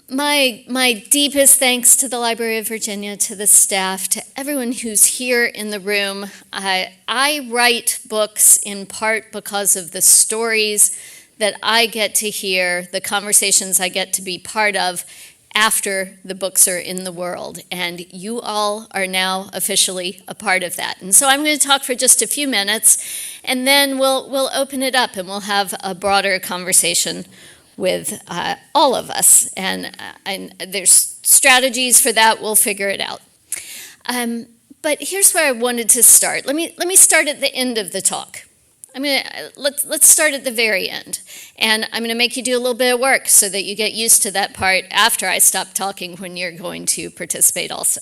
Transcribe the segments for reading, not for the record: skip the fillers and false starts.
My deepest thanks to the Library of Virginia, to the staff, to everyone who's here in the room. I write books in part because of the stories that I get to hear, the conversations I get to be part of after the books are in the world. And you all are now officially a part of that. And so I'm going to talk for just a few minutes, and then we'll open it up and we'll have a broader conversation with all of us, and there's strategies for that. We'll figure it out. But here's where I wanted to start. Let me start at the end of the talk. Let's start at the very end, and I'm going to make you do a little bit of work so that you get used to that part after I stop talking, when you're going to participate also.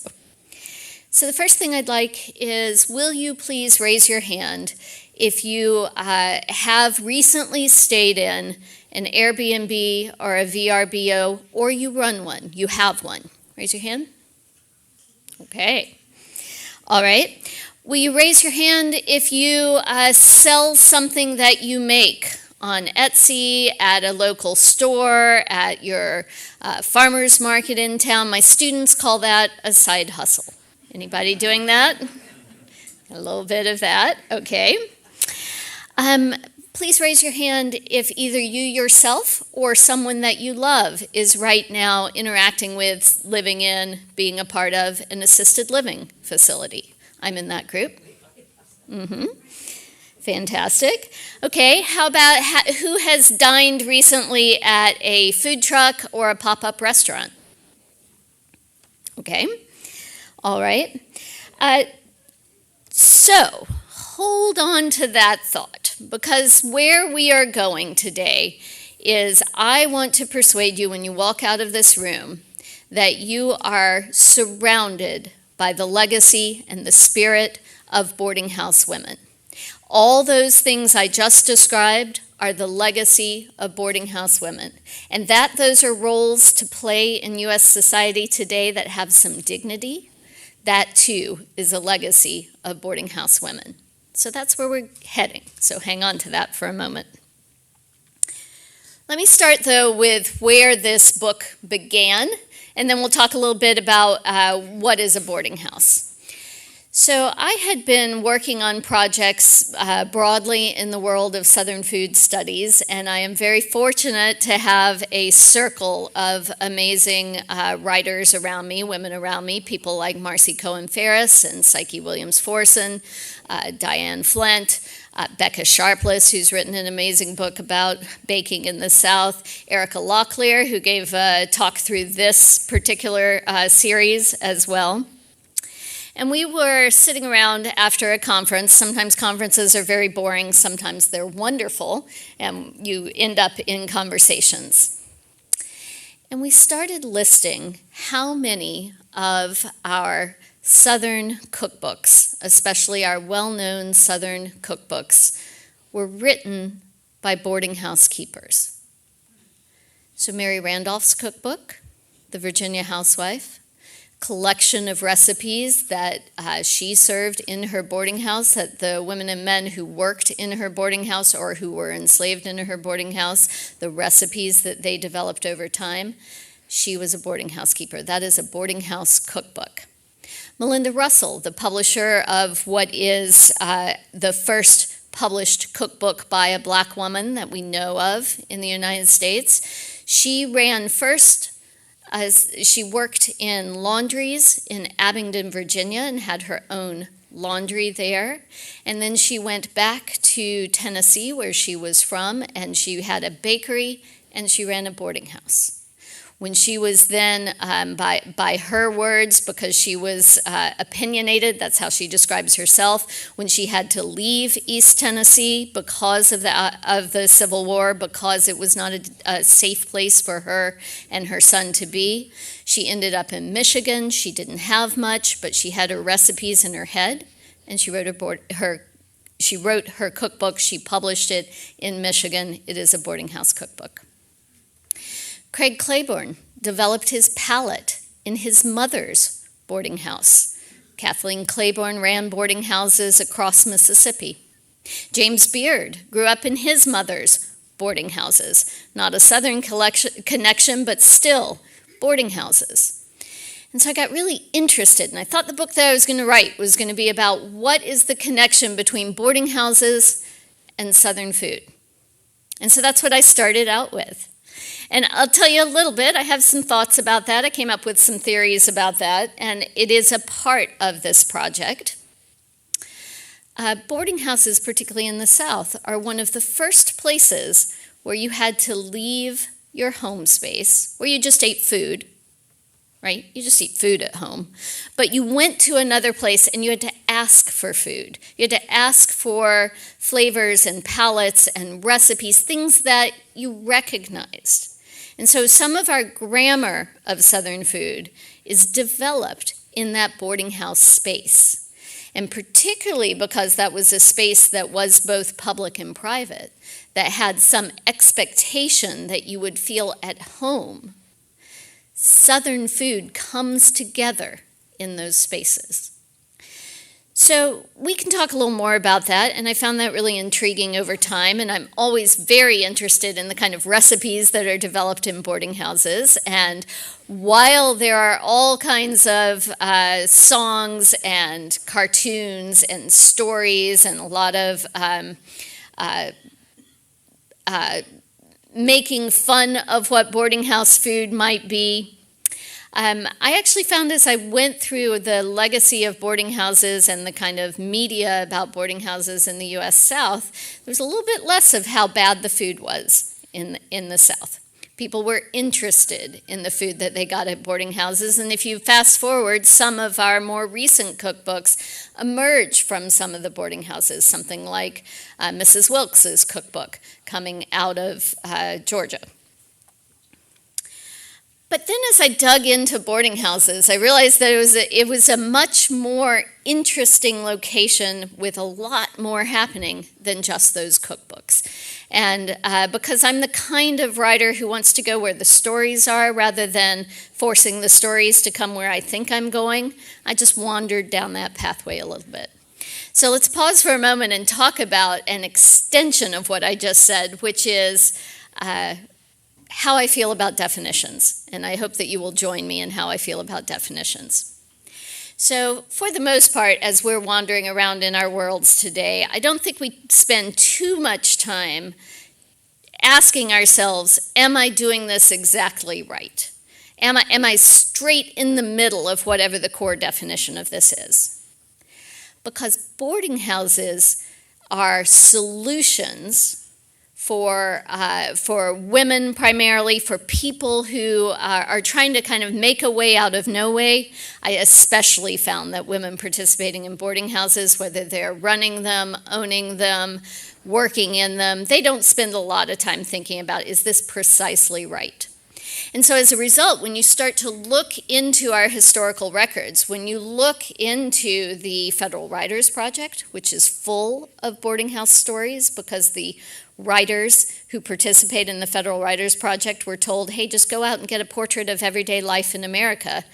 So the first thing I'd like is, will you please raise your hand if you have recently stayed in an Airbnb or a VRBO, or you run one, you have one. Raise your hand. Okay. All right. Will you raise your hand if you sell something that you make on Etsy, at a local store, at your farmer's market in town? My students call that a side hustle. Anybody doing that? A little bit of that. Okay. Please raise your hand if either you yourself or someone that you love is right now interacting with, living in, being a part of an assisted living facility. I'm in that group. Fantastic. Okay, how about who has dined recently at a food truck or a pop-up restaurant? Okay, all right. So hold on to that thought, because where we are going today is, I want to persuade you when you walk out of this room that you are surrounded by the legacy and the spirit of boarding house women. All those things I just described are the legacy of boarding house women, and that those are roles to play in U.S. society today that have some dignity. That too is a legacy of boarding house women. So that's where we're heading, so hang on to that for a moment. Let me start, though, with where this book began, and then we'll talk a little bit about what is a boarding house. So I had been working on projects broadly in the world of Southern food studies, and I am very fortunate to have a circle of amazing writers around me, women around me, people like Marcy Cohen Ferris and Psyche Williams-Forson, Diane Flint, Becca Sharpless, who's written an amazing book about baking in the South, Erica Locklear, who gave a talk through this particular series as well. And we were sitting around after a conference. Sometimes conferences are very boring, sometimes they're wonderful, and you end up in conversations. And we started listing how many of our Southern cookbooks, especially our well-known Southern cookbooks, were written by boarding house keepers. So Mary Randolph's cookbook, The Virginia Housewife, collection of recipes that she served in her boarding house, that the women and men who worked in her boarding house or who were enslaved in her boarding house, the recipes that they developed over time. She was a boarding house keeper. That is a boarding house cookbook. Melinda Russell, the publisher of what is the first published cookbook by a Black woman that we know of in the United States, she ran first. She worked in laundries in Abingdon, Virginia, and had her own laundry there. And then she went back to Tennessee, where she was from, and she had a bakery, and she ran a boarding house. When she was then, by her words, because she was opinionated, that's how she describes herself, when she had to leave East Tennessee because of the Civil War, because it was not a safe place for her and her son to be, she ended up in Michigan. She didn't have much, but she had her recipes in her head, and she wrote her cookbook. She published it in Michigan. It is a boarding house cookbook. Craig Claiborne developed his palate in his mother's boarding house. Kathleen Claiborne ran boarding houses across Mississippi. James Beard grew up in his mother's boarding houses. Not a Southern connection, but still boarding houses. And so I got really interested, and I thought the book that I was going to write was going to be about what is the connection between boarding houses and Southern food. And so that's what I started out with. And I'll tell you a little bit. I have some thoughts about that. I came up with some theories about that, and it is a part of this project. Boarding houses, particularly in the South, are one of the first places where you had to leave your home space, where you just ate food, right? You just eat food at home. But you went to another place and you had to ask for food. You had to ask for flavors and palettes and recipes, things that you recognized. And so some of our grammar of Southern food is developed in that boarding house space. And particularly because that was a space that was both public and private, that had some expectation that you would feel at home, Southern food comes together in those spaces. So we can talk a little more about that, and I found that really intriguing over time, and I'm always very interested in the kind of recipes that are developed in boarding houses. And while there are all kinds of songs and cartoons and stories and a lot of making fun of what boarding house food might be, I actually found as I went through the legacy of boarding houses and the kind of media about boarding houses in the U.S. South, there was a little bit less of how bad the food was in the South. People were interested in the food that they got at boarding houses, and if you fast forward, some of our more recent cookbooks emerge from some of the boarding houses, something like Mrs. Wilkes's cookbook coming out of Georgia. But then as I dug into boarding houses, I realized that it was a much more interesting location with a lot more happening than just those cookbooks. And because I'm the kind of writer who wants to go where the stories are rather than forcing the stories to come where I think I'm going, I just wandered down that pathway a little bit. So let's pause for a moment and talk about an extension of what I just said, which is how I feel about definitions, and I hope that you will join me in how I feel about definitions. So for the most part, as we're wandering around in our worlds today, I don't think we spend too much time asking ourselves, am I doing this exactly right? Am I straight in the middle of whatever the core definition of this is? Because boarding houses are solutions for women primarily, for people who are trying to kind of make a way out of no way. I especially found that women participating in boarding houses, whether they're running them, owning them, working in them, they don't spend a lot of time thinking about, is this precisely right? And so as a result, when you start to look into our historical records, when you look into the Federal Writers Project, which is full of boarding house stories because the writers who participate in the Federal Writers Project were told, hey, just go out and get a portrait of everyday life in America.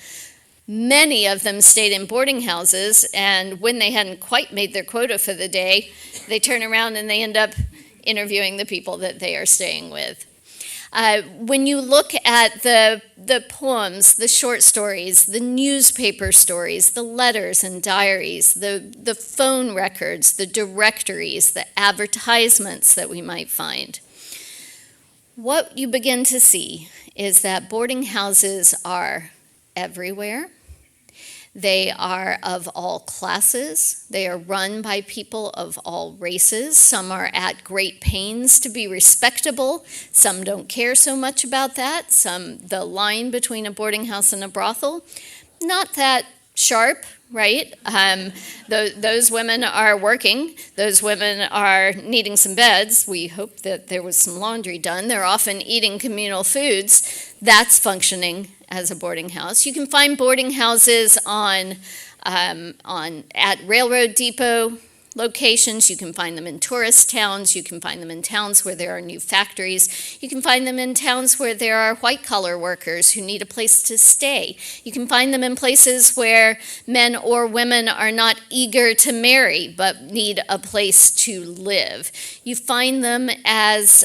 Many of them stayed in boarding houses, and when they hadn't quite made their quota for the day, they turn around and they end up interviewing the people that they are staying with. When you look at the poems, the short stories, the newspaper stories, the letters and diaries, the phone records, the directories, the advertisements that we might find, what you begin to see is that boarding houses are everywhere. They are of all classes. They are run by people of all races. Some are at great pains to be respectable. Some don't care so much about that. The line between a boarding house and a brothel, not that sharp, right? Those women are working. Those women are needing some beds. We hope that there was some laundry done. They're often eating communal foods. That's functioning as a boarding house. You can find boarding houses at railroad depot locations. You can find them in tourist towns. You can find them in towns where there are new factories. You can find them in towns where there are white-collar workers who need a place to stay. You can find them in places where men or women are not eager to marry but need a place to live. You find them as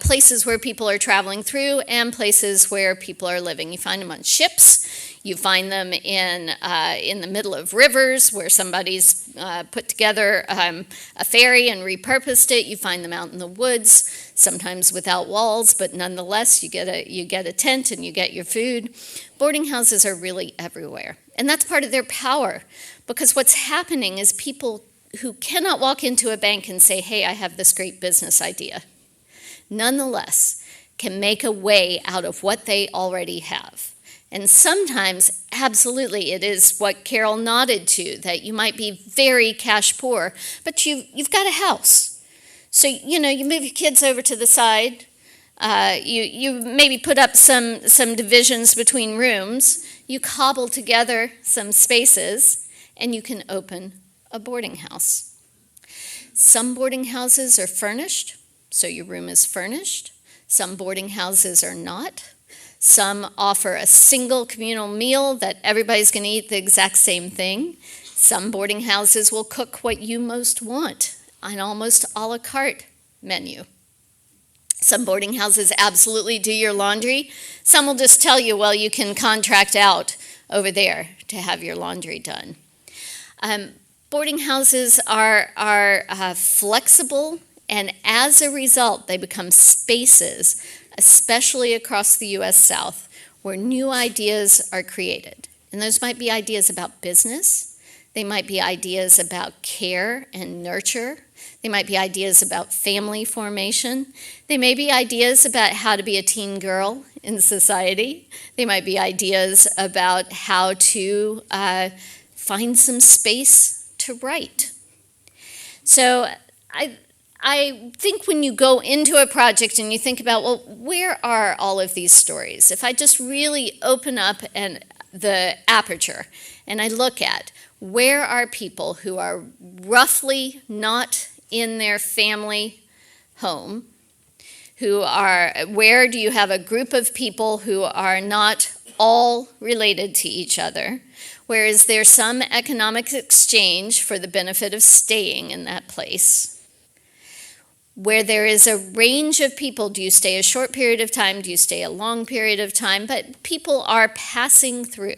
places where people are traveling through and places where people are living. You find them on ships. You find them in the middle of rivers where somebody's put together a ferry and repurposed it. You find them out in the woods, sometimes without walls, but nonetheless, you get a tent and you get your food. Boarding houses are really everywhere, and that's part of their power, because what's happening is people who cannot walk into a bank and say, hey, I have this great business idea, nonetheless can make a way out of what they already have. And sometimes, absolutely, it is what Carol nodded to, that you might be very cash poor, but you've got a house. So, you move your kids over to the side, you maybe put up some divisions between rooms, you cobble together some spaces, and you can open a boarding house. Some boarding houses are furnished, so your room is furnished. Some boarding houses are not. Some offer a single communal meal that everybody's going to eat the exact same thing. Some boarding houses will cook what you most want, an almost a la carte menu. Some boarding houses absolutely do your laundry. Some will just tell you, well, you can contract out over there to have your laundry done. Boarding houses are flexible, and as a result, they become spaces, especially across the U.S. South, where new ideas are created. And those might be ideas about business. They might be ideas about care and nurture. They might be ideas about family formation. They may be ideas about how to be a teen girl in society. They might be ideas about how to find some space to write. So I think when you go into a project and you think about, well, where are all of these stories? If I just really open up the aperture and I look at where are people who are roughly not in their family home, where do you have a group of people who are not all related to each other? Where is there some economic exchange for the benefit of staying in that place? Where there is a range of people, do you stay a short period of time, do you stay a long period of time, but people are passing through.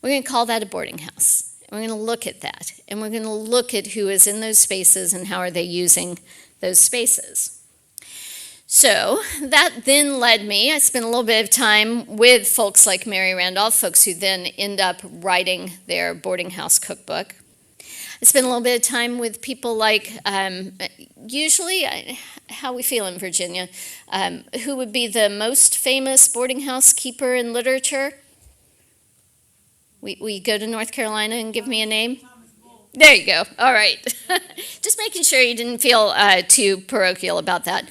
We're going to call that a boarding house. We're going to look at that, and we're going to look at who is in those spaces and how are they using those spaces. So that then led me, I spent a little bit of time with folks like Mary Randolph, folks who then end up writing their boarding house cookbook. I spent a little bit of time with people like, usually, how we feel in Virginia, who would be the most famous boarding house keeper in literature? We go to North Carolina and give me a name? There you go. All right. Just making sure you didn't feel too parochial about that.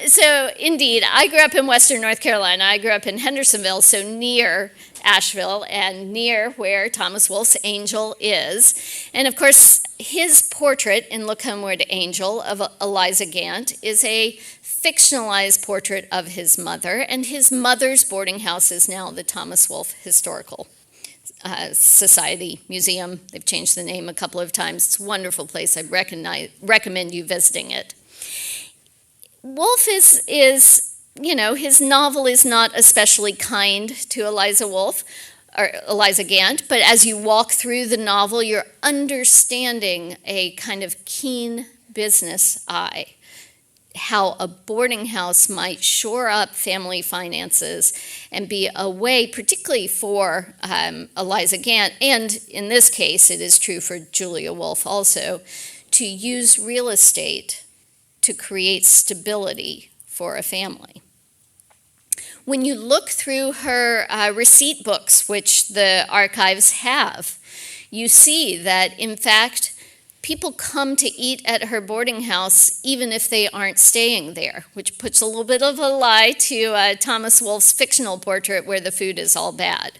So, indeed, I grew up in Western North Carolina. I grew up in Hendersonville, so near Asheville and near where Thomas Wolfe's Angel is. And, of course, his portrait in Look Homeward, Angel of Eliza Gant is a fictionalized portrait of his mother, and his mother's boarding house is now the Thomas Wolfe Historical Society Museum. They've changed the name a couple of times. It's a wonderful place. I recommend you visiting it. Wolfe is, his novel is not especially kind to Eliza Wolfe or Eliza Gant, but as you walk through the novel, you're understanding a kind of keen business eye, how a boarding house might shore up family finances and be a way, particularly for Eliza Gant, and in this case, it is true for Julia Wolfe also, to use real estate to create stability for a family. When you look through her receipt books, which the archives have, you see that, in fact, people come to eat at her boarding house even if they aren't staying there, which puts a little bit of a lie to Thomas Wolfe's fictional portrait where the food is all bad.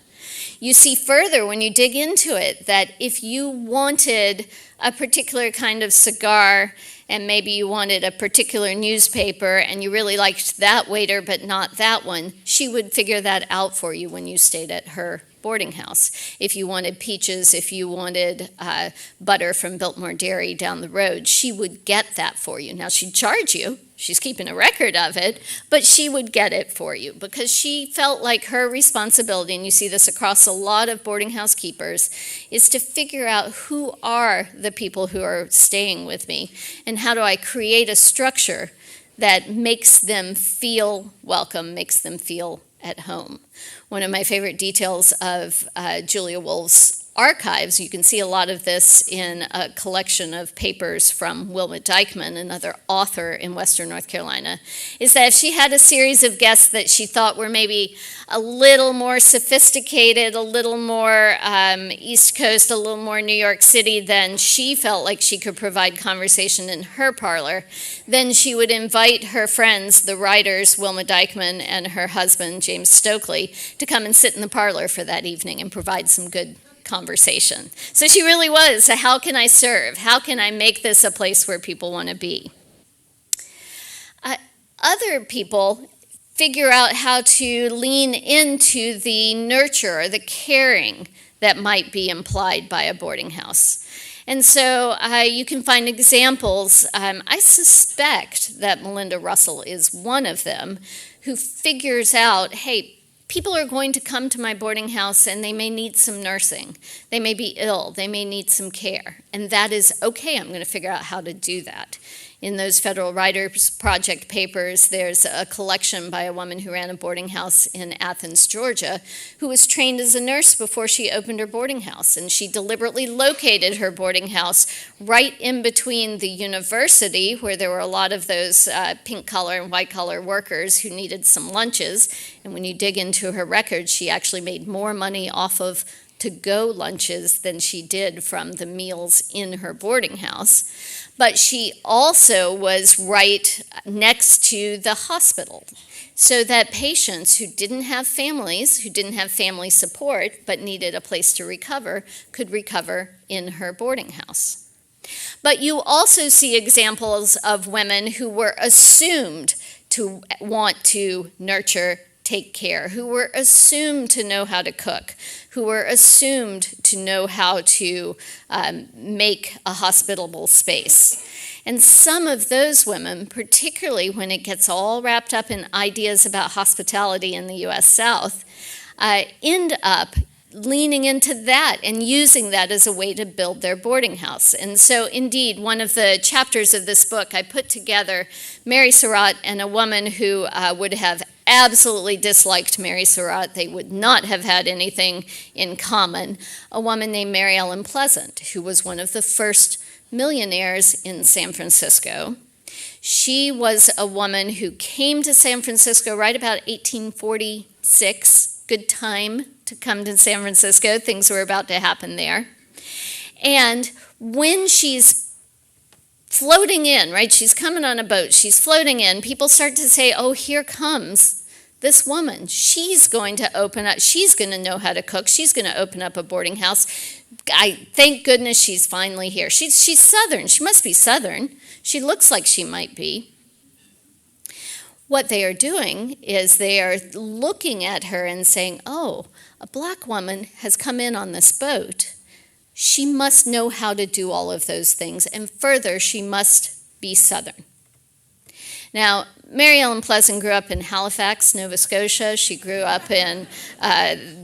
You see further when you dig into it that if you wanted a particular kind of cigar and maybe you wanted a particular newspaper and you really liked that waiter but not that one, she would figure that out for you when you stayed at her boarding house. If you wanted peaches, if you wanted butter from Biltmore Dairy down the road, she would get that for you. Now, she'd charge you. She's keeping a record of it, but she would get it for you because she felt like her responsibility, and you see this across a lot of boarding house keepers, is to figure out who are the people who are staying with me and how do I create a structure that makes them feel welcome, makes them feel at home. One of my favorite details of Julia Wolf's archives, you can see a lot of this in a collection of papers from Wilma Dykeman, another author in Western North Carolina, is that if she had a series of guests that she thought were maybe a little more sophisticated, a little more East Coast, a little more New York City than she felt like she could provide conversation in her parlor, then she would invite her friends, the writers, Wilma Dykeman and her husband, James Stokely, to come and sit in the parlor for that evening and provide some good conversation. So she really was, how can I serve? How can I make this a place where people want to be? Other people figure out how to lean into the nurture or the caring that might be implied by a boarding house. And so you can find examples. I suspect that Melinda Russell is one of them who figures out, hey, people are going to come to my boarding house and they may need some nursing. They may be ill. They may need some care. And that is okay. I'm going to figure out how to do that. In those Federal Writers Project papers, there's a collection by a woman who ran a boarding house in Athens, Georgia, who was trained as a nurse before she opened her boarding house. And she deliberately located her boarding house right in between the university, where there were a lot of those pink-collar and white-collar workers who needed some lunches. And when you dig into her records, she actually made more money off of to-go lunches than she did from the meals in her boarding house. But she also was right next to the hospital, so that patients who didn't have families, who didn't have family support, but needed a place to recover, could recover in her boarding house. But you also see examples of women who were assumed to want to nurture, take care, who were assumed to know how to cook, who were assumed to know how to make a hospitable space. And some of those women, particularly when it gets all wrapped up in ideas about hospitality in the U.S. South, end up leaning into that and using that as a way to build their boarding house. And so indeed, one of the chapters of this book, I put together Mary Surratt and a woman who would have absolutely disliked Mary Surratt. They would not have had anything in common. A woman named Mary Ellen Pleasant, who was one of the first millionaires in San Francisco. She was a woman who came to San Francisco right about 1846. Good time to come to San Francisco. Things were about to happen there. And when she's floating in, right? She's coming on a boat. She's floating in. People start to say, oh, here comes this woman. She's going to open up. She's going to know how to cook. She's going to open up a boarding house. Thank goodness she's finally here. She's Southern. She must be Southern. She looks like she might be. What they are doing is they are looking at her and saying, oh, a black woman has come in on this boat. She must know how to do all of those things, and further, she must be Southern. Now, Mary Ellen Pleasant grew up in Halifax, Nova Scotia. She grew up in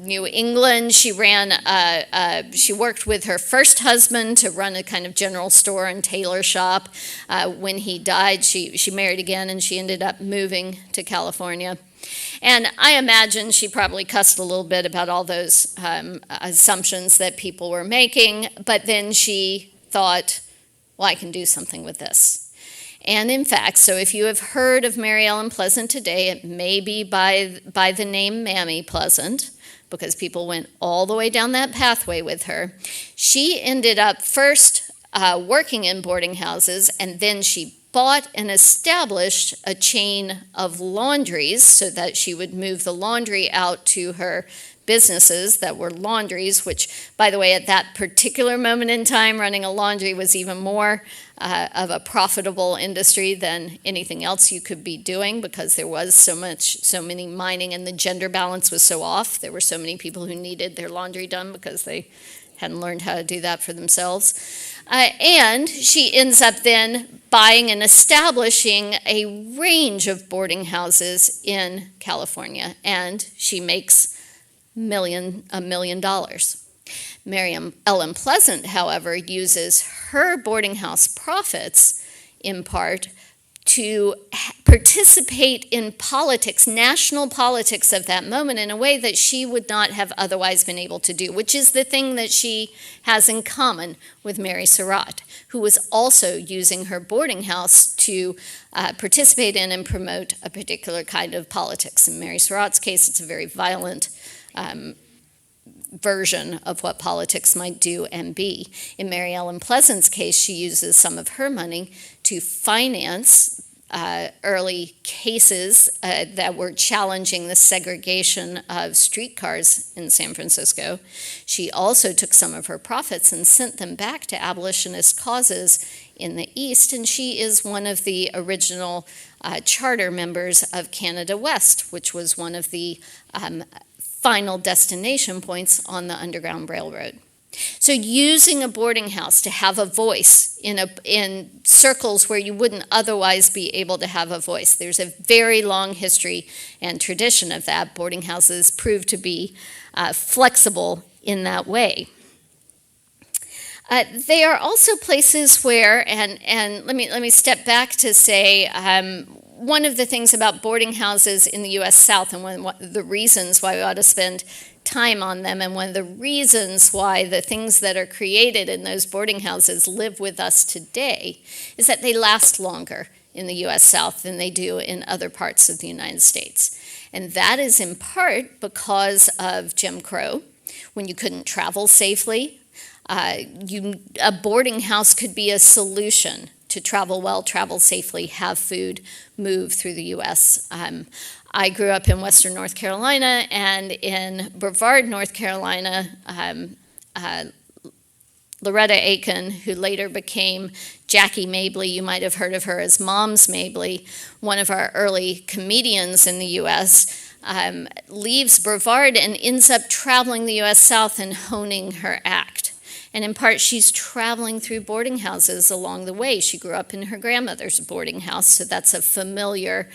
New England. She worked with her first husband to run a kind of general store and tailor shop. When he died, she married again, and she ended up moving to California. And I imagine she probably cussed a little bit about all those assumptions that people were making, but then she thought, well, I can do something with this. And in fact, so if you have heard of Mary Ellen Pleasant today, it may be by the name Mammy Pleasant, because people went all the way down that pathway with her. She ended up first working in boarding houses, and then she bought and established a chain of laundries so that she would move the laundry out to her businesses that were laundries, which, by the way, at that particular moment in time, running a laundry was even more of a profitable industry than anything else you could be doing, because there was so many mining, and the gender balance was so off. There were so many people who needed their laundry done because they hadn't learned how to do that for themselves. And she ends up then buying and establishing a range of boarding houses in California, and she makes $1 million. Mary Ellen Pleasant, however, uses her boarding house profits in part to participate in politics, national politics of that moment, in a way that she would not have otherwise been able to do, which is the thing that she has in common with Mary Surratt, who was also using her boarding house to participate in and promote a particular kind of politics. In Mary Surratt's case, it's a very violent version of what politics might do and be. In Mary Ellen Pleasant's case, she uses some of her money to finance early cases that were challenging the segregation of streetcars in San Francisco. She also took some of her profits and sent them back to abolitionist causes in the East, and she is one of the original charter members of Canada West, which was one of the final destination points on the Underground Railroad. So using a boarding house to have a voice in circles where you wouldn't otherwise be able to have a voice. There's a very long history and tradition of that. Boarding houses prove to be flexible in that way. They are also places where, and let me step back to say, one of the things about boarding houses in the U.S. South, and one of the reasons why we ought to spend time on them, and one of the reasons why the things that are created in those boarding houses live with us today, is that they last longer in the U.S. South than they do in other parts of the United States. And that is in part because of Jim Crow. When you couldn't travel safely, a boarding house could be a solution to travel well, travel safely, have food, move through the U.S. I grew up in Western North Carolina, and in Brevard, North Carolina, Loretta Aiken, who later became Jackie Mabley, you might have heard of her as Moms Mabley, one of our early comedians in the U.S., leaves Brevard and ends up traveling the U.S. South and honing her act. And in part, she's traveling through boarding houses along the way. She grew up in her grandmother's boarding house, so that's a familiar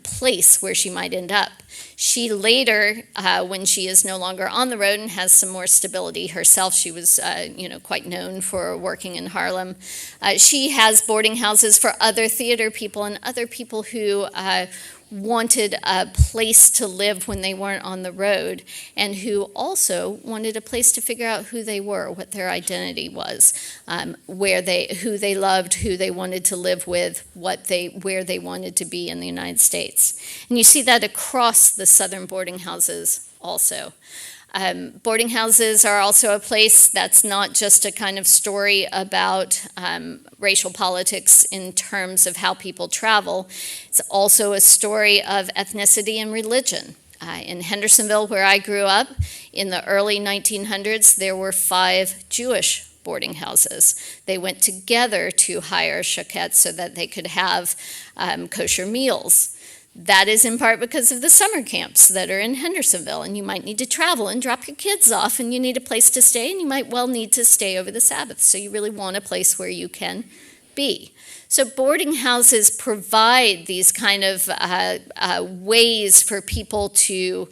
place where she might end up. She later, when she is no longer on the road and has some more stability herself, she was quite known for working in Harlem. She has boarding houses for other theater people and other people who wanted a place to live when they weren't on the road, and who also wanted a place to figure out who they were, what their identity was, who they loved, who they wanted to live with, where they wanted to be in the United States. And you see that across the southern boarding houses also. Boarding houses are also a place that's not just a kind of story about racial politics in terms of how people travel. It's also a story of ethnicity and religion. In Hendersonville, where I grew up, in the early 1900s, there were 5 Jewish boarding houses. They went together to hire shaquettes so that they could have kosher meals. That is in part because of the summer camps that are in Hendersonville, and you might need to travel and drop your kids off, and you need a place to stay, and you might well need to stay over the Sabbath, so you really want a place where you can be. So boarding houses provide these kind of ways for people to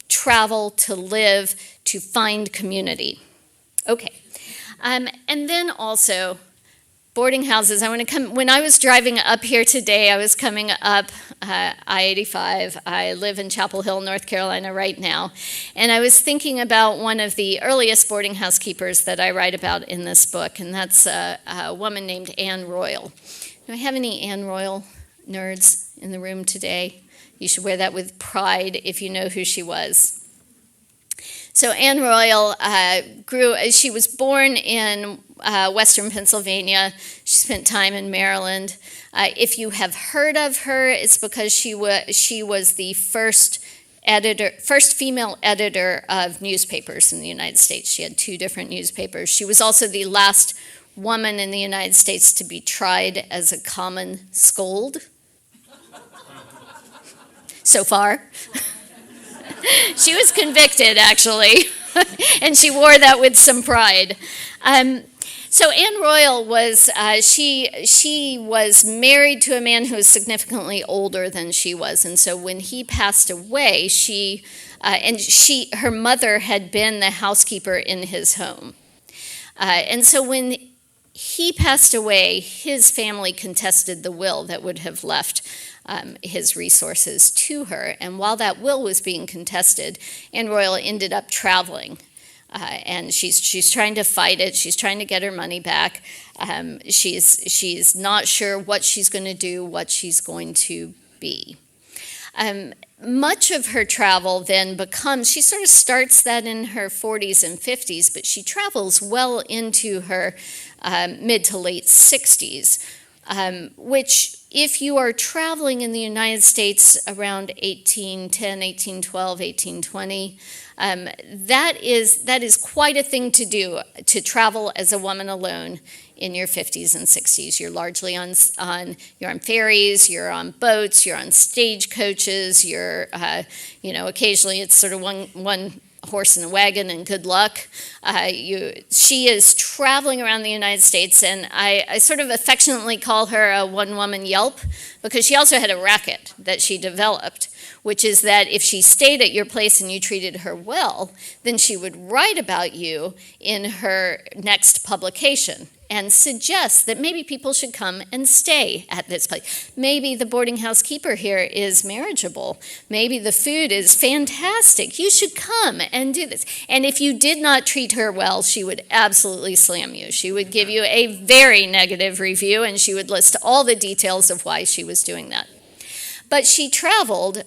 travel, to live, to find community. Okay, and then also, boarding houses. When I was driving up here today, I was coming up I-85. I live in Chapel Hill, North Carolina right now. And I was thinking about one of the earliest boarding house keepers that I write about in this book, and that's a woman named Anne Royal. Do I have any Anne Royal nerds in the room today? You should wear that with pride if you know who she was. So Anne Royal she was born in Western Pennsylvania. She spent time in Maryland. If you have heard of her, it's because she was the first first female editor of newspapers in the United States. She had 2 different newspapers. She was also the last woman in the United States to be tried as a common scold. So far. She was convicted, actually, and she wore that with some pride. So Anne Royal was, she was married to a man who was significantly older than she was, and so when he passed away, her mother had been the housekeeper in his home. And so when he passed away, his family contested the will that would have left his resources to her, and while that will was being contested, Anne Royal ended up traveling. And she's trying to fight it. She's trying to get her money back. She's not sure what she's going to do, what she's going to be. Much of her travel then she sort of starts that in her 40s and 50s, but she travels well into her mid to late 60s, which if you are traveling in the United States around 1810, 1812, 1820, that is quite a thing to do, to travel as a woman alone in your 50s and 60s. You're largely you're on ferries, you're on boats, you're on stagecoaches, you're, occasionally it's sort of one horse in a wagon and good luck. She is traveling around the United States, and I sort of affectionately call her a one-woman Yelp, because she also had a racket that she developed, which is that if she stayed at your place and you treated her well, then she would write about you in her next publication and suggest that maybe people should come and stay at this place. Maybe the boarding house keeper here is marriageable. Maybe the food is fantastic. You should come and do this. And if you did not treat her well, she would absolutely slam you. She would give you a very negative review, and she would list all the details of why she was doing that. But she traveled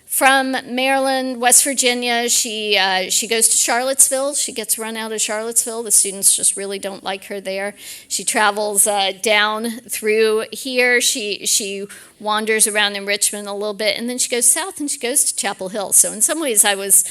from Maryland, West Virginia. She goes to Charlottesville. She gets run out of Charlottesville. The students just really don't like her there. She travels down through here. She wanders around in Richmond a little bit, and then she goes south and she goes to Chapel Hill. So in some ways I was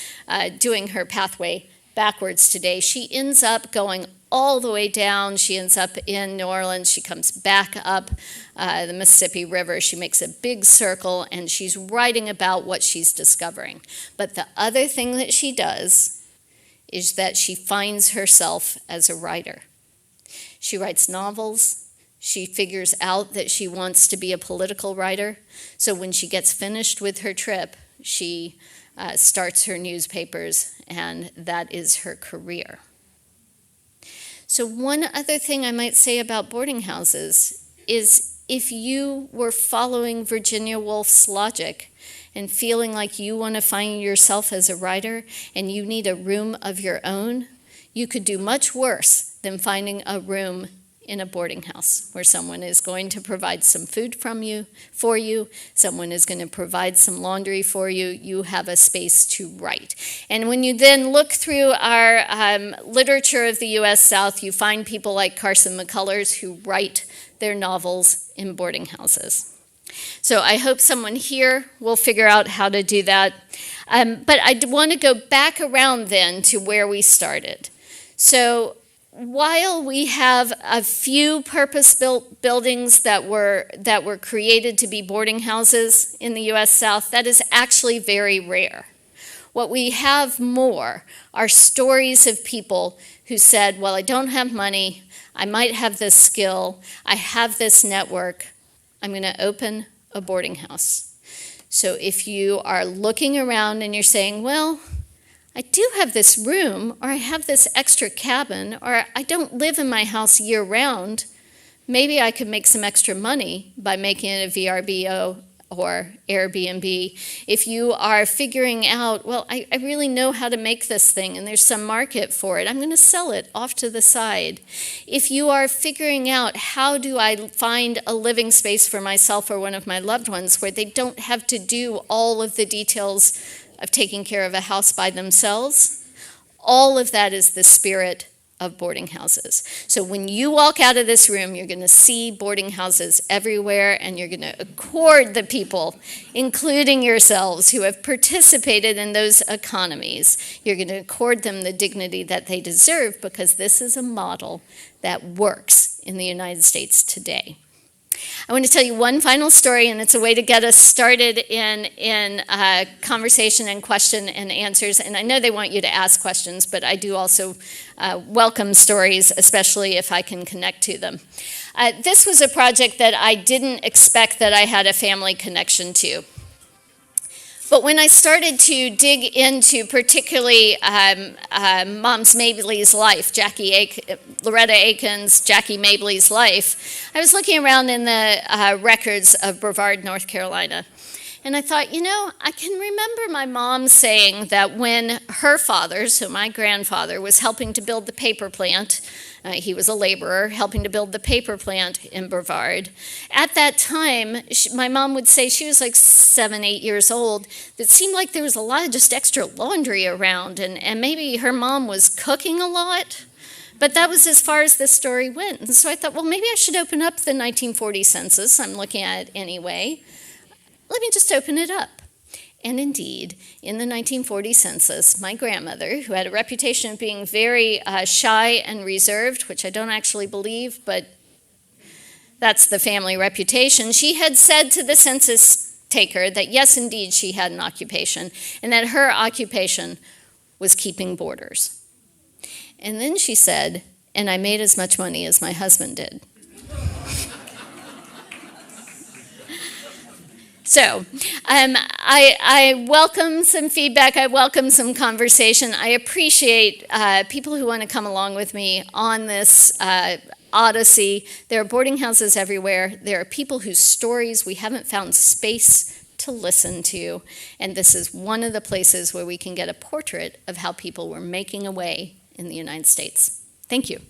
doing her pathway backwards today. She ends up going all the way down. She ends up in New Orleans. She comes back up the Mississippi River. She makes a big circle, and she's writing about what she's discovering. But the other thing that she does is that she finds herself as a writer. She writes novels. She figures out that she wants to be a political writer. So when she gets finished with her trip, she starts her newspapers, and that is her career. So one other thing I might say about boarding houses is if you were following Virginia Woolf's logic and feeling like you want to find yourself as a writer and you need a room of your own, you could do much worse than finding a room in a boarding house where someone is going to provide some food for you, someone is going to provide some laundry for you, you have a space to write. And when you then look through our literature of the U.S. South, you find people like Carson McCullers who write their novels in boarding houses. So I hope someone here will figure out how to do that. But I want to go back around then to where we started. So while we have a few purpose-built buildings that were created to be boarding houses in the U.S. South, that is actually very rare. What we have more are stories of people who said, well, I don't have money, I might have this skill, I have this network, I'm going to open a boarding house. So if you are looking around and you're saying, well, I do have this room, or I have this extra cabin, or I don't live in my house year-round, maybe I could make some extra money by making it a VRBO or Airbnb. If you are figuring out, well, I really know how to make this thing, and there's some market for it, I'm going to sell it off to the side. If you are figuring out, how do I find a living space for myself or one of my loved ones where they don't have to do all of the details of taking care of a house by themselves, all of that is the spirit of boarding houses. So when you walk out of this room, you're going to see boarding houses everywhere, and you're going to accord the people, including yourselves, who have participated in those economies. You're going to accord them the dignity that they deserve, because this is a model that works in the United States today. I want to tell you one final story, and it's a way to get us started in conversation and question and answers. And I know they want you to ask questions, but I do also welcome stories, especially if I can connect to them. This was a project that I didn't expect that I had a family connection to. But when I started to dig into particularly Moms Mabley's life, Loretta Aiken's Jackie Mabley's life, I was looking around in the records of Brevard, North Carolina. And I thought, I can remember my mom saying that when her father, so my grandfather, was helping to build the paper plant, he was a laborer helping to build the paper plant in Brevard. At that time, my mom would say, she was like 7, 8 years old, it seemed like there was a lot of just extra laundry around, and maybe her mom was cooking a lot. But that was as far as the story went. And so I thought, well, maybe I should open up the 1940 census. I'm looking at it anyway. Let me just open it up. And indeed, in the 1940 census, my grandmother, who had a reputation of being very shy and reserved, which I don't actually believe, but that's the family reputation, she had said to the census taker that yes, indeed, she had an occupation, and that her occupation was keeping boarders. And then she said, and I made as much money as my husband did. So I welcome some feedback. I welcome some conversation. I appreciate people who want to come along with me on this odyssey. There are boarding houses everywhere. There are people whose stories we haven't found space to listen to. And this is one of the places where we can get a portrait of how people were making a way in the United States. Thank you.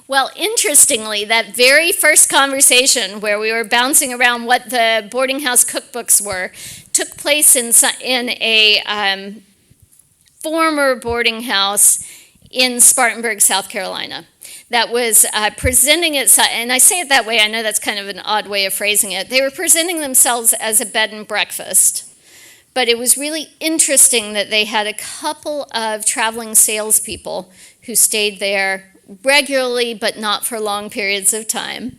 Well, interestingly, that very first conversation where we were bouncing around what the boarding house cookbooks were took place in a former boarding house in Spartanburg, South Carolina. That was presenting itself, and I say it that way, I know that's kind of an odd way of phrasing it. They were presenting themselves as a bed and breakfast, but it was really interesting that they had a couple of traveling salespeople who stayed there regularly, but not for long periods of time.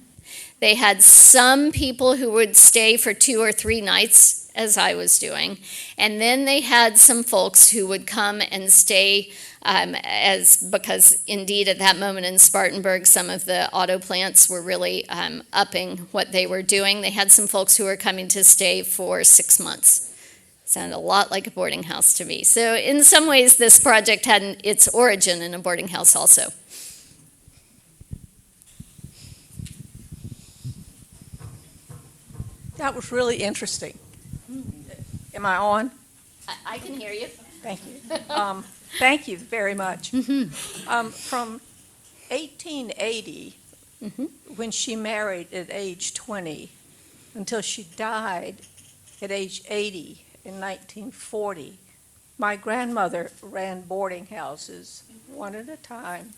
They had some people who would stay for 2 or 3 nights, as I was doing, and then they had some folks who would come and stay because indeed at that moment in Spartanburg, some of the auto plants were really upping what they were doing. They had some folks who were coming to stay for 6 months. Sounded a lot like a boarding house to me. So in some ways, this project had its origin in a boarding house also. That was really interesting. Am I on? I can hear you. Thank you. Thank you very much. Mm-hmm. From 1880, when she married at age 20, until she died at age 80 in 1940, my grandmother ran boarding houses one at a time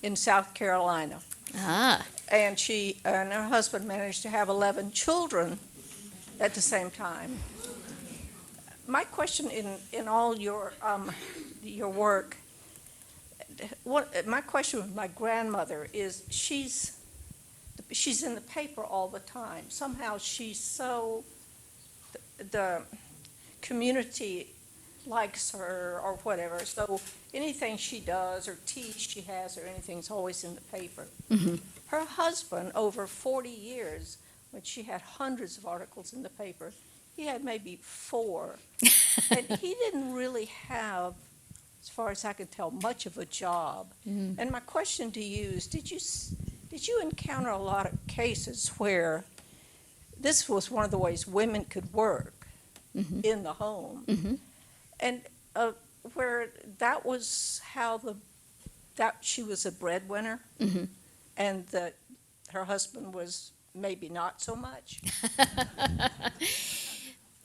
in South Carolina. Ah. And she and her husband managed to have 11 children at the same time. My question in all your work, my question with my grandmother is she's in the paper all the time. Somehow she's so, the community likes her or whatever, so anything she does or tea she has or anything's always in the paper. Mm-hmm. Her husband, over 40 years, when she had hundreds of articles in the paper, he had maybe 4. And he didn't really have, as far as I could tell, much of a job. Mm-hmm. And my question to you is, did you encounter a lot of cases where this was one of the ways women could work in the home? Mm-hmm. And where that was how that she was a breadwinner, Mhm. and that her husband was maybe not so much?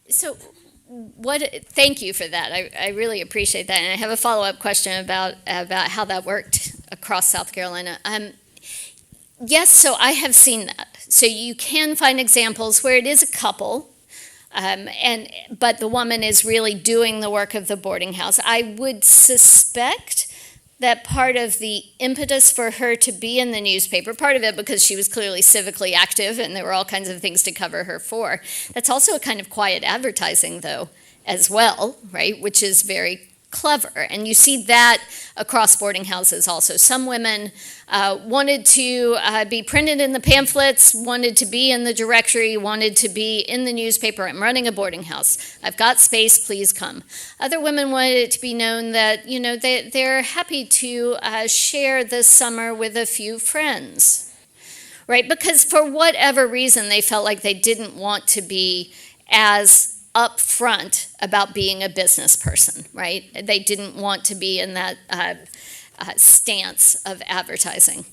So, thank you for that. I really appreciate that. And I have a follow-up question about how that worked across South Carolina. Yes, so I have seen that. So you can find examples where it is a couple, but the woman is really doing the work of the boarding house. I would suspect that part of the impetus for her to be in the newspaper, part of it because she was clearly civically active and there were all kinds of things to cover her for. That's also a kind of quiet advertising, though, as well, right, which is very clever. And you see that across boarding houses also. Some women wanted to be printed in the pamphlets, wanted to be in the directory, wanted to be in the newspaper. I'm running a boarding house. I've got space, please come. Other women wanted it to be known that, you know, they're happy to share this summer with a few friends, right? Because for whatever reason, they felt like they didn't want to be as upfront about being a business person, right? They didn't want to be in that stance of advertising.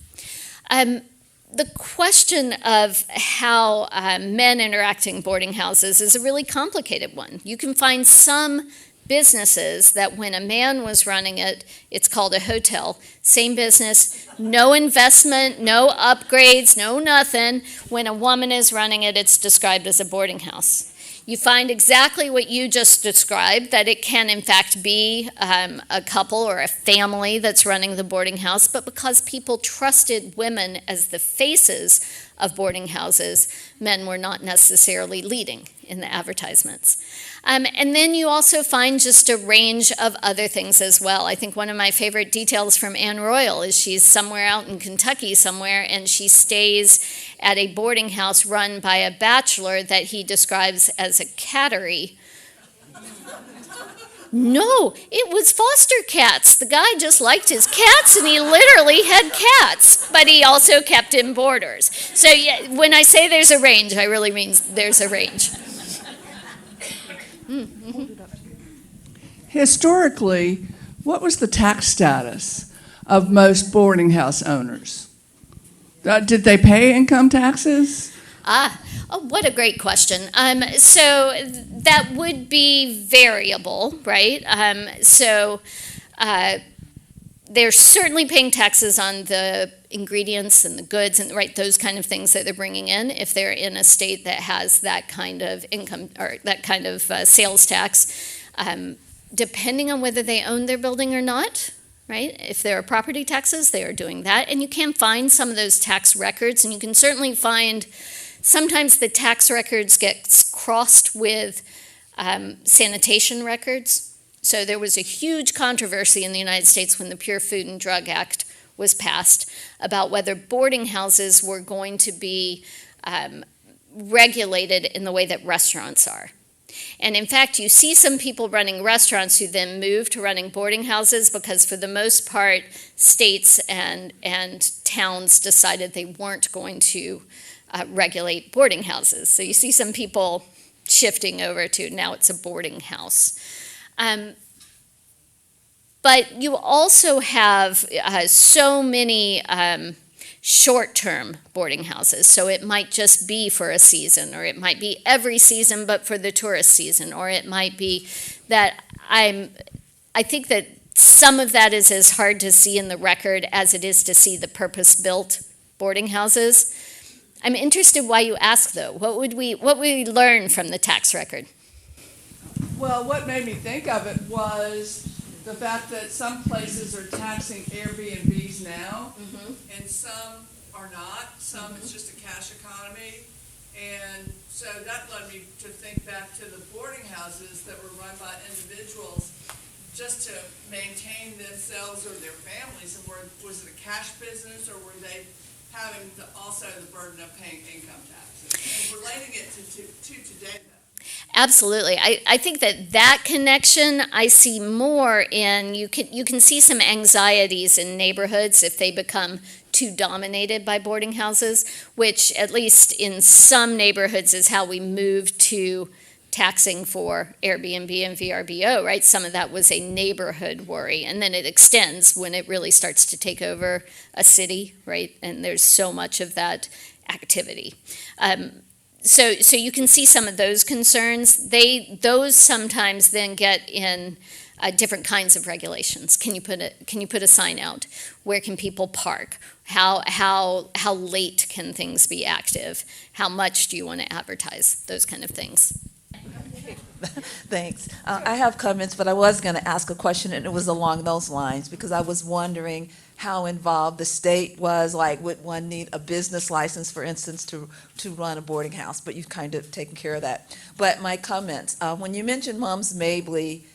The question of how men interacting boarding houses is a really complicated one. You can find some businesses that when a man was running it, it's called a hotel, same business, no investment, no upgrades, no nothing. When a woman is running it, it's described as a boarding house. You find exactly what you just described, that it can in fact be a couple or a family that's running the boarding house, but because people trusted women as the faces of boarding houses, men were not necessarily leading in the advertisements. And then you also find just a range of other things as well. I think one of my favorite details from Anne Royal is she's somewhere out in Kentucky somewhere, and she stays at a boarding house run by a bachelor that he describes as a cattery. No, it was foster cats. The guy just liked his cats, and he literally had cats, but he also kept in boarders. So yeah, when I say there's a range, I really mean there's a range. Historically, what was the tax status of most boarding house owners? Did they pay income taxes? What a great question. So that would be variable, right? They're certainly paying taxes on the ingredients and the goods and right those kind of things that they're bringing in if they're in a state that has that kind of income or that kind of sales tax, depending on whether they own their building or not. Right? If there are property taxes, they are doing that. And you can find some of those tax records, and you can certainly find sometimes the tax records get crossed with sanitation records. So there was a huge controversy in the United States when the Pure Food and Drug Act was passed about whether boarding houses were going to be regulated in the way that restaurants are. And in fact, you see some people running restaurants who then move to running boarding houses because for the most part, states and towns decided they weren't going to regulate boarding houses. So you see some people shifting over to now it's a boarding house. But you also have so many short-term boarding houses. So it might just be for a season, or it might be every season but for the tourist season, or it might be that I think that some of that is as hard to see in the record as it is to see the purpose-built boarding houses. I'm interested why you ask, though. What would we learn from the tax record? Well, what made me think of it was the fact that some places are taxing Airbnbs now, and some are not. Some it's just a cash economy. And so that led me to think back to the boarding houses that were run by individuals just to maintain themselves or their families. And was it a cash business, or were they having also the burden of paying income taxes? And relating it to today, though. Absolutely. I think that connection I see more in, you can see some anxieties in neighborhoods if they become too dominated by boarding houses, which at least in some neighborhoods is how we move to taxing for Airbnb and VRBO, right? Some of that was a neighborhood worry, and then it extends when it really starts to take over a city, right? And there's so much of that activity. So you can see some of those concerns. Those sometimes then get in different kinds of regulations. Can you put a sign out? Where can people park? How late can things be active? How much do you want to advertise? Those kind of things. Thanks. I have comments, but I was going to ask a question, and it was along those lines, because I was wondering how involved the state was. Like, would one need a business license, for instance, to run a boarding house? But you've kind of taken care of that. But my comments, when you mentioned Mums Mabley,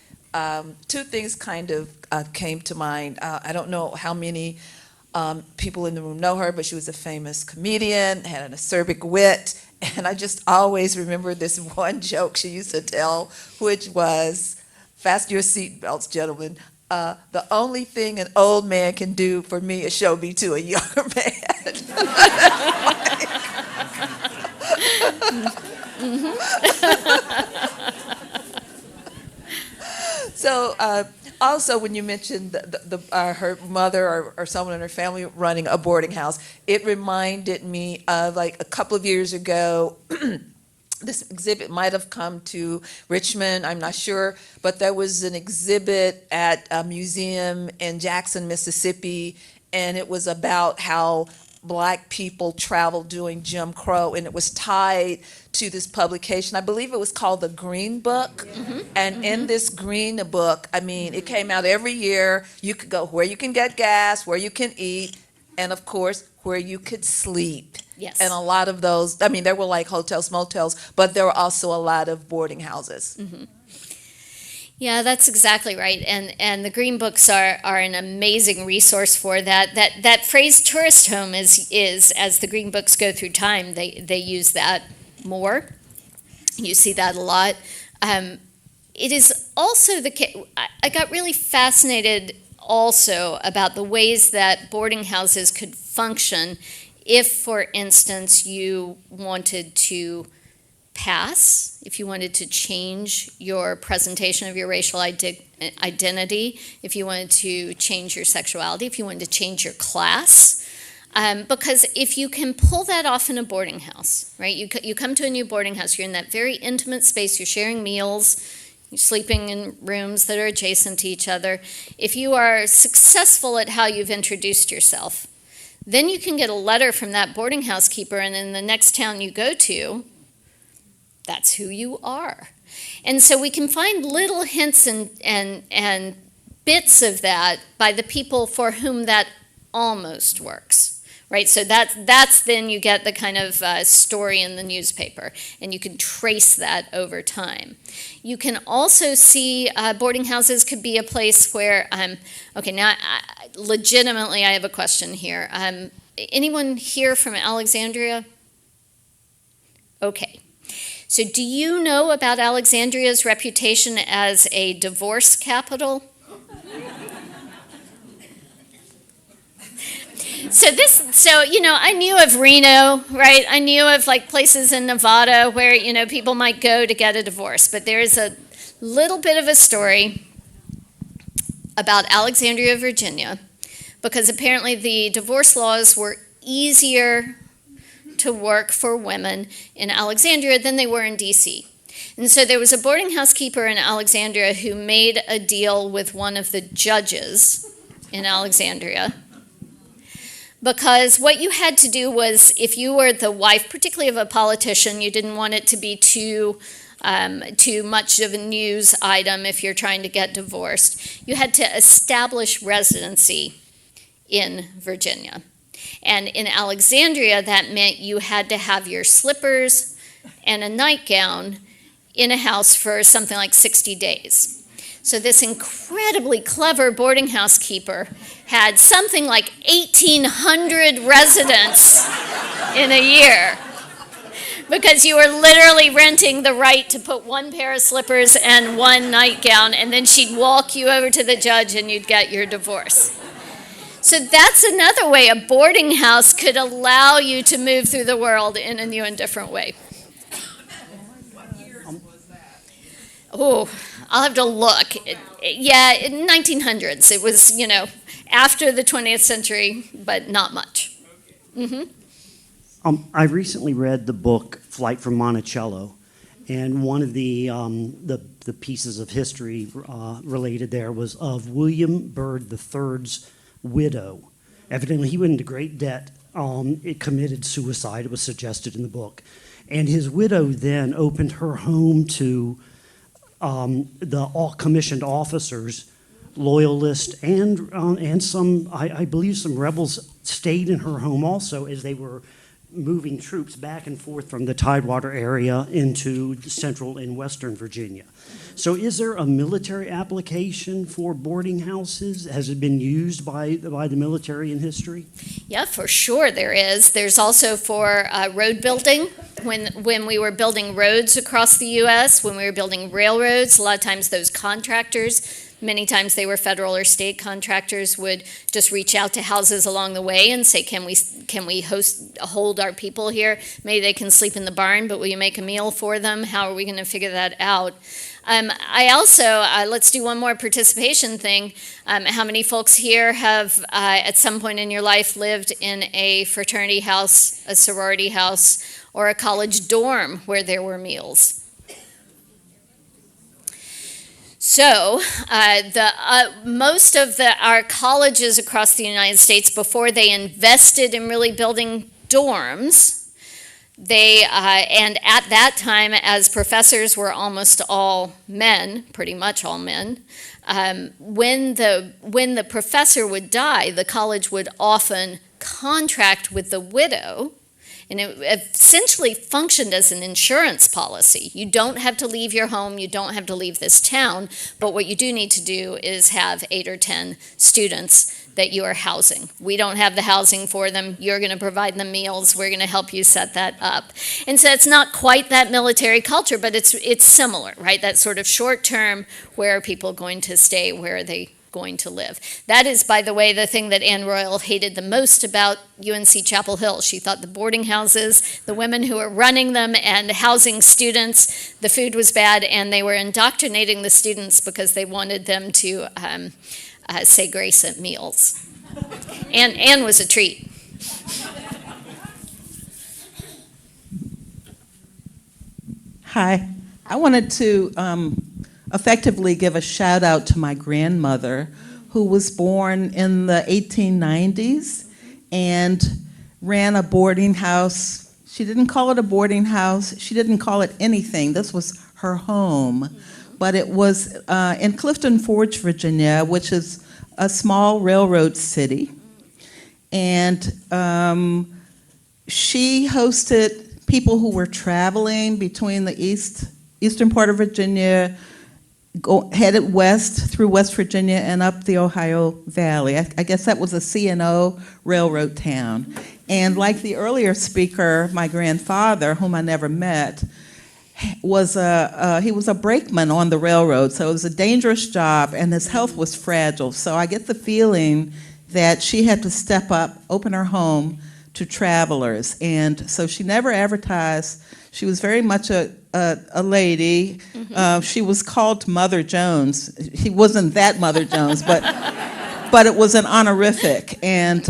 two things kind of came to mind. I don't know how many people in the room know her, but she was a famous comedian, had an acerbic wit, and I just always remember this one joke she used to tell, which was, fasten your seatbelts, gentlemen. The only thing an old man can do for me is show me to a younger man. So also, when you mentioned her mother or someone in her family running a boarding house, it reminded me of, like, a couple of years ago, this exhibit might have come to Richmond, I'm not sure, but there was an exhibit at a museum in Jackson, Mississippi, and it was about how Black people traveled during Jim Crow, and it was tied to this publication. I believe it was called the Green Book. Mm-hmm. And in this Green Book, I mean, it came out every year. You could go where you can get gas, where you can eat, and of course, where you could sleep. Yes. And a lot of those, I mean, there were like hotels, motels, but there were also a lot of boarding houses. Mm-hmm. Yeah, that's exactly right. And the Green Books are an amazing resource for that. That phrase tourist home is as the Green Books go through time, they use that more. You see that a lot. It is also the case, I got really fascinated also about the ways that boarding houses could function if, for instance, you wanted to pass, if you wanted to change your presentation of your racial identity, if you wanted to change your sexuality, if you wanted to change your class. Because if you can pull that off in a boarding house, right? You come to a new boarding house, you're in that very intimate space, you're sharing meals, you're sleeping in rooms that are adjacent to each other. If you are successful at how you've introduced yourself, then you can get a letter from that boarding house keeper, and in the next town you go to, that's who you are. And so we can find little hints and bits of that by the people for whom that almost works, right? So that's then you get the kind of story in the newspaper, and you can trace that over time. You can also see boarding houses could be a place where, okay, now legitimately I have a question here. Anyone here from Alexandria? Okay. So do you know about Alexandria's reputation as a divorce capital? So I knew of Reno, right? I knew of like places in Nevada where, people might go to get a divorce. But there's a little bit of a story about Alexandria, Virginia, because apparently the divorce laws were easier to work for women in Alexandria than they were in DC. And so there was a boarding house keeper in Alexandria who made a deal with one of the judges in Alexandria, because what you had to do was, if you were the wife, particularly of a politician, you didn't want it to be too much of a news item if you're trying to get divorced. You had to establish residency in Virginia. And in Alexandria, that meant you had to have your slippers and a nightgown in a house for something like 60 days. So this incredibly clever boarding house keeper had something like 1,800 residents in a year, because you were literally renting the right to put one pair of slippers and one nightgown, and then she'd walk you over to the judge and you'd get your divorce. So that's another way a boarding house could allow you to move through the world in a new and different way. What years was that? Oh, I'll have to look. Yeah, in 1900s. It was, after the 20th century, but not much. I recently read the book Flight from Monticello, and one of the pieces of history related there was of William Byrd III's widow. Evidently, he went into great debt. It committed suicide. It was suggested in the book, and his widow then opened her home to the all commissioned officers, loyalists, and some, I believe, some rebels stayed in her home also as they were moving troops back and forth from the Tidewater area into central and western Virginia. So is there a military application for boarding houses? Has it been used by the military in history? Yeah, for sure there is. There's also for road building. When we were building roads across the U.S., when we were building railroads, a lot of times those contractors, many times they were federal or state contractors, would just reach out to houses along the way and say, can we hold our people here? Maybe they can sleep in the barn, but will you make a meal for them? How are we going to figure that out? I also, let's do one more participation thing. How many folks here have, at some point in your life, lived in a fraternity house, a sorority house, or a college dorm where there were meals? So, most of our colleges across the United States, before they invested in really building dorms, and at that time, as professors were almost all men, pretty much all men, when the professor would die, the college would often contract with the widow, and it essentially functioned as an insurance policy. You don't have to leave your home, you don't have to leave this town, but what you do need to do is have 8 or 10 students that you are housing. We don't have the housing for them. You're going to provide them meals. We're going to help you set that up. And so it's not quite that military culture, but it's similar, right? That sort of short term, where are people going to stay? Where are they going to live? That is, by the way, the thing that Anne Royal hated the most about UNC Chapel Hill. She thought the boarding houses, the women who were running them and housing students, the food was bad, and they were indoctrinating the students because they wanted them to say grace at meals. Anne was a treat. Hi. I wanted to effectively give a shout out to my grandmother, who was born in the 1890s and ran a boarding house. She didn't call it a boarding house. She didn't call it anything. This was her home. But it was in Clifton Forge, Virginia, which is a small railroad city. And she hosted people who were traveling between the eastern part of Virginia, headed west through West Virginia and up the Ohio Valley. I guess that was a C&O railroad town. And like the earlier speaker, my grandfather, whom I never met, he was a brakeman on the railroad, so it was a dangerous job, and his health was fragile. So I get the feeling that she had to step up, open her home to travelers, and so she never advertised. She was very much a lady. Mm-hmm. She was called Mother Jones. She wasn't that Mother Jones, but it was an honorific. And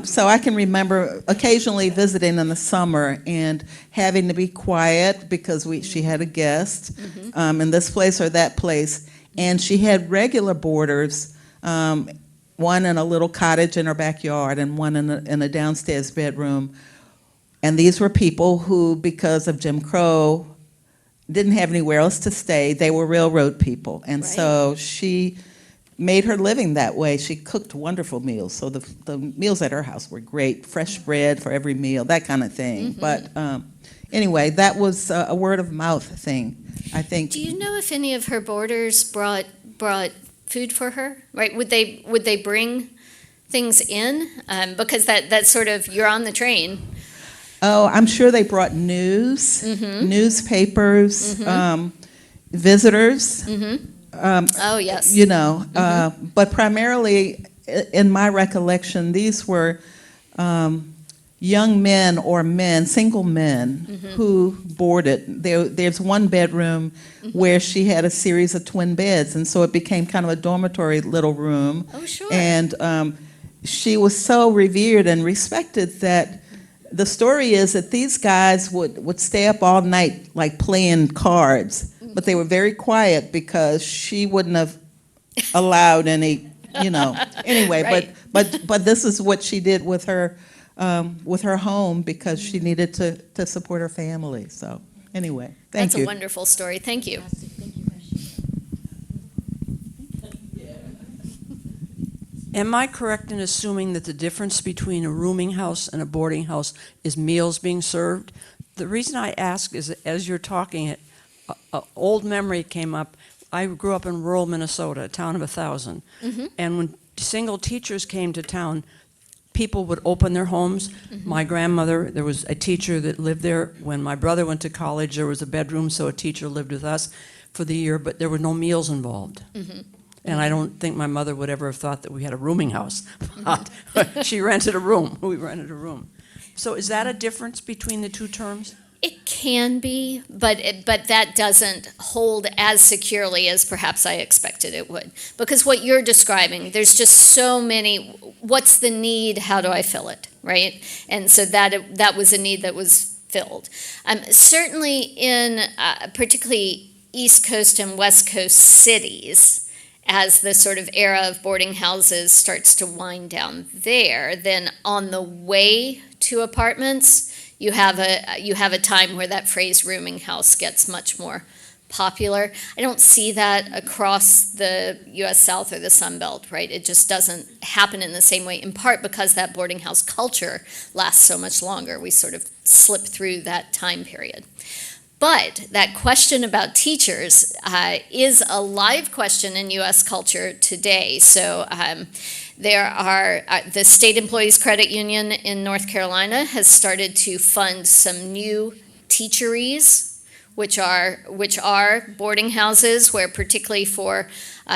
so I can remember occasionally visiting in the summer and having to be quiet because she had a guest in this place or that place. And she had regular boarders, one in a little cottage in her backyard and one in a downstairs bedroom. And these were people who, because of Jim Crow, didn't have anywhere else to stay. They were railroad people. And right. So she made her living that way. She cooked wonderful meals. So the meals at her house were great, fresh bread for every meal, that kind of thing. Mm-hmm. But anyway, that was a word of mouth thing, I think. Do you know if any of her boarders brought food for her? Right? Would they bring things in? Because that's sort of, you're on the train. Oh, I'm sure they brought news, newspapers, visitors. Oh, yes. You know, but primarily, in my recollection, these were young men or men, single men, who boarded. There's one bedroom where she had a series of twin beds, and so it became kind of a dormitory little room. Oh, sure. And she was so revered and respected that the story is that these guys would stay up all night, like playing cards, but they were very quiet because she wouldn't have allowed any, anyway. Right. But this is what she did with her home because she needed to support her family. So anyway, thank you. That's a wonderful story. Thank you. Am I correct in assuming that the difference between a rooming house and a boarding house is meals being served? The reason I ask is that as you're talking, an old memory came up. I grew up in rural Minnesota, a town of 1,000. And when single teachers came to town, people would open their homes. My grandmother, there was a teacher that lived there. When my brother went to college, there was a bedroom, so a teacher lived with us for the year, but there were no meals involved. And I don't think my mother would ever have thought that we had a rooming house. She rented a room. We rented a room. So is that a difference between the two terms? It can be, but that doesn't hold as securely as perhaps I expected it would. Because what you're describing, there's just so many, what's the need, how do I fill it, right? And so that was a need that was filled. Certainly in particularly East Coast and West Coast cities, as the sort of era of boarding houses starts to wind down there, then on the way to apartments, you have a time where that phrase rooming house gets much more popular. I don't see that across the U.S. South or the Sun Belt, right? It just doesn't happen in the same way, in part because that boarding house culture lasts so much longer. We sort of slip through that time period. But that question about teachers is a live question in U.S. culture today. So there are, the State Employees Credit Union in North Carolina has started to fund some new teacheries, which are boarding houses where particularly for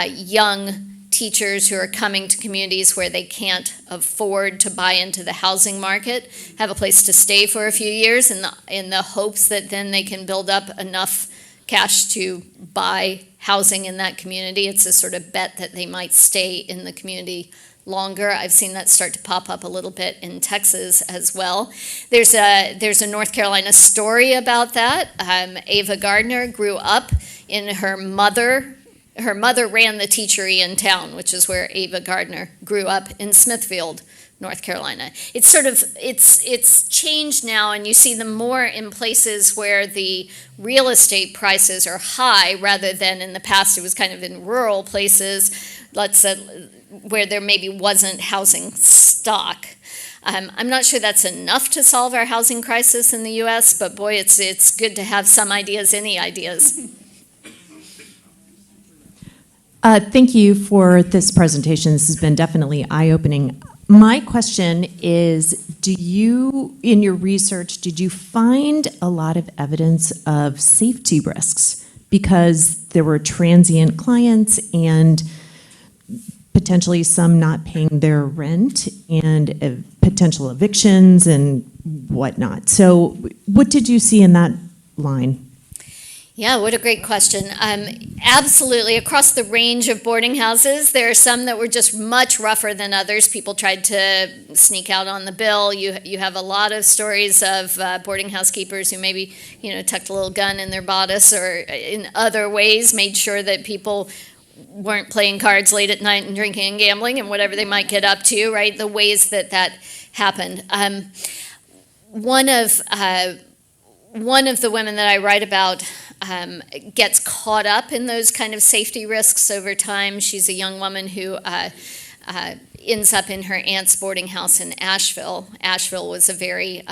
young teachers who are coming to communities where they can't afford to buy into the housing market, have a place to stay for a few years in the hopes that then they can build up enough cash to buy housing in that community. It's a sort of bet that they might stay in the community longer. I've seen that start to pop up a little bit in Texas as well. There's a North Carolina story about that. Ava Gardner grew up in her mother ran the teachery in town, which is where Ava Gardner grew up in Smithfield, North Carolina. It's changed now, and you see them more in places where the real estate prices are high rather than in the past it was kind of in rural places, let's say, where there maybe wasn't housing stock. I'm not sure that's enough to solve our housing crisis in the U.S., but boy, it's good to have some ideas, any ideas. Thank you for this presentation. This has been definitely eye-opening. My question is, in your research, did you find a lot of evidence of safety risks? Because there were transient clients and potentially some not paying their rent and potential evictions and whatnot. So what did you see in that line? Yeah, what a great question. Absolutely, across the range of boarding houses, there are some that were just much rougher than others. People tried to sneak out on the bill. You have a lot of stories of boarding house keepers who maybe, tucked a little gun in their bodice or in other ways made sure that people weren't playing cards late at night and drinking and gambling and whatever they might get up to, right? The ways that happened. One of the women that I write about gets caught up in those kind of safety risks over time. She's a young woman who ends up in her aunt's boarding house in Asheville. Asheville was a very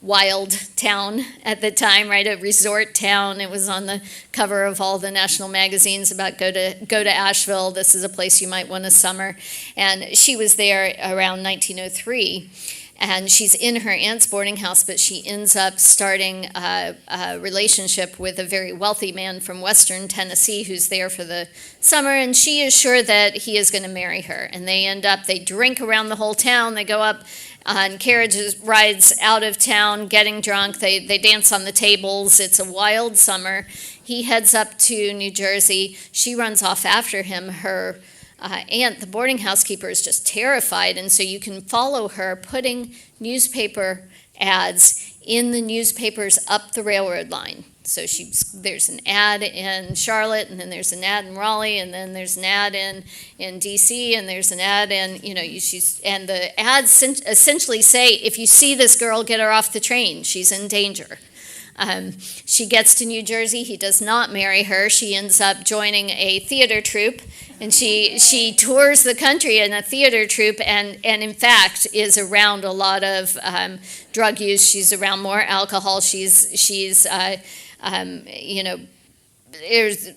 wild town at the time, right? A resort town. It was on the cover of all the national magazines about go to Asheville. This is a place you might want to summer. And she was there around 1903. And she's in her aunt's boarding house, but she ends up starting a relationship with a very wealthy man from Western Tennessee who's there for the summer, and she is sure that he is going to marry her. And they drink around the whole town. They go up on carriages, rides out of town, getting drunk. They dance on the tables. It's a wild summer. He heads up to New Jersey. She runs off after him. Her aunt, the boarding house keeper, is just terrified, and so you can follow her putting newspaper ads in the newspapers up the railroad line. So there's an ad in Charlotte, and then there's an ad in Raleigh, and then there's an ad in DC, and there's an ad in, and the ads essentially say, if you see this girl, get her off the train. She's in danger. She gets to New Jersey. He does not marry her. She ends up joining a theater troupe, and she tours the country in a theater troupe, and in fact is around a lot of drug use. She's around more alcohol.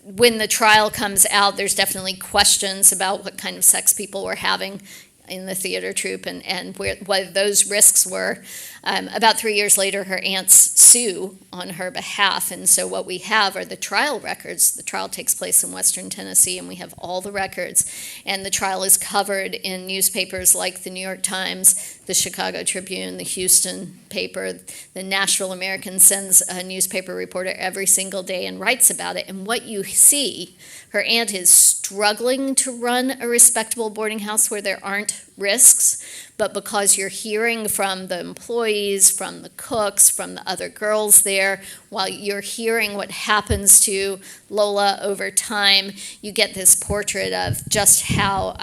When the trial comes out, there's definitely questions about what kind of sex people were having in the theater troupe and what those risks were. About 3 years later, her aunts sue on her behalf, and so what we have are the trial records. The trial takes place in Western Tennessee, and we have all the records, and the trial is covered in newspapers like the New York Times, the Chicago Tribune, the Houston paper. The Nashville American sends a newspaper reporter every single day and writes about it, and what you see, her aunt is struggling to run a respectable boarding house where there aren't risks, but because you're hearing from the employees, from the cooks, from the other girls there, while you're hearing what happens to Lola over time, you get this portrait of just how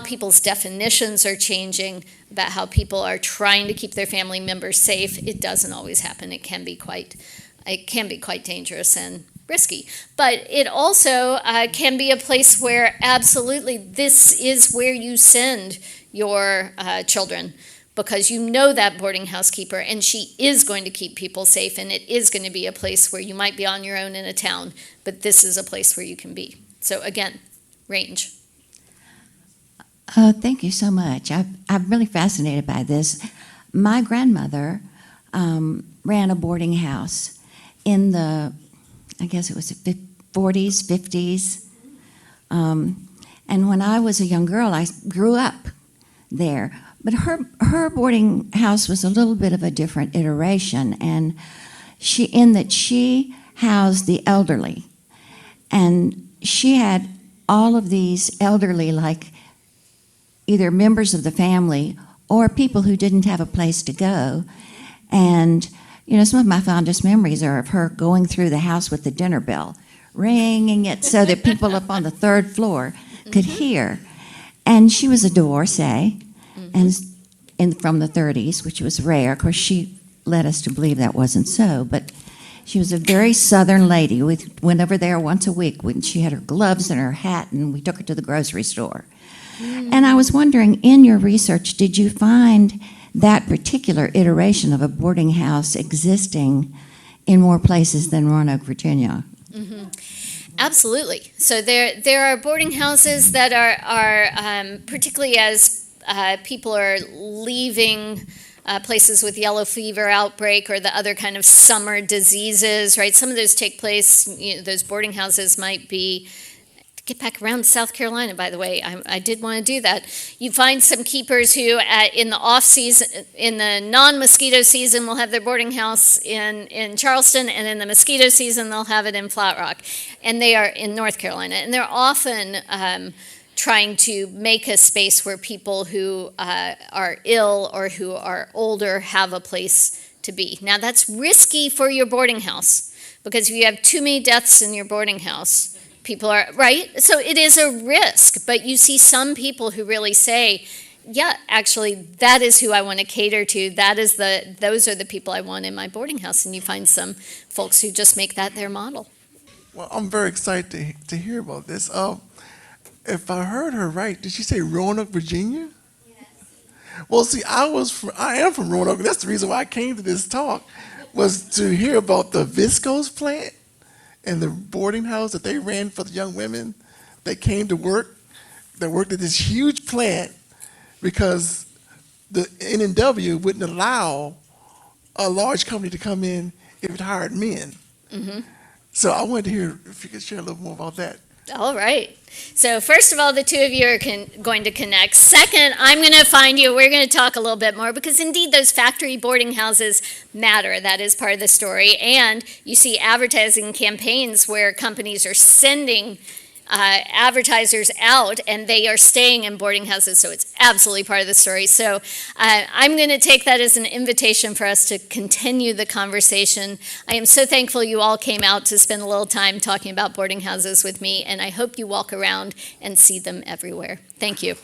people's definitions are changing, about how people are trying to keep their family members safe. It doesn't always happen. It can be quite dangerous and risky. But it also can be a place where absolutely this is where you send your children, because you know that boarding house keeper, and she is going to keep people safe, and it is going to be a place where you might be on your own in a town, but this is a place where you can be. So again, range. Thank you so much. I'm really fascinated by this. My grandmother ran a boarding house in the, I guess it was the 40s, 50s. And when I was a young girl, I grew up there. But her boarding house was a little bit of a different iteration, and she housed the elderly. And she had all of these elderly, like either members of the family or people who didn't have a place to go. And some of my fondest memories are of her going through the house with the dinner bell, ringing it so that people up on the third floor could hear. And she was a divorcee, and from the 30s, which was rare. Of course, she led us to believe that wasn't so, but she was a very Southern lady. We went over there once a week when she had her gloves and her hat, and we took her to the grocery store. And I was wondering, in your research, did you find that particular iteration of a boarding house existing in more places than Roanoke, Virginia? Mm-hmm. Absolutely. So there are boarding houses that are particularly as people are leaving places with yellow fever outbreak or the other kind of summer diseases, right? Some of those take place, those boarding houses might be, get back around to South Carolina, by the way. I did want to do that. You find some keepers who, in the off season, in the non-mosquito season, will have their boarding house in Charleston, and in the mosquito season, they'll have it in Flat Rock. And they are in North Carolina. And they're often trying to make a space where people who are ill or who are older have a place to be. Now, that's risky for your boarding house, because if you have too many deaths in your boarding house, people are, right? So it is a risk, but you see some people who really say, yeah, actually, that is who I want to cater to. Those are the people I want in my boarding house. And you find some folks who just make that their model. Well, I'm very excited to hear about this. If I heard her right, did she say Roanoke, Virginia? Yes. Well, see, I am from Roanoke. That's the reason why I came to this talk, was to hear about the viscose plant and the boarding house that they ran for the young women that came to work, that worked at this huge plant, because the N&W wouldn't allow a large company to come in if it hired men. Mm-hmm. So I wanted to hear if you could share a little more about that. All right. So first of all, the two of you are going to connect. Second, I'm going to find you. We're going to talk a little bit more because indeed those factory boarding houses matter. That is part of the story. And you see advertising campaigns where companies are sending advertisers out and they are staying in boarding houses, so it's absolutely part of the story. So I'm going to take that as an invitation for us to continue the conversation. I am so thankful you all came out to spend a little time talking about boarding houses with me, and I hope you walk around and see them everywhere. Thank you.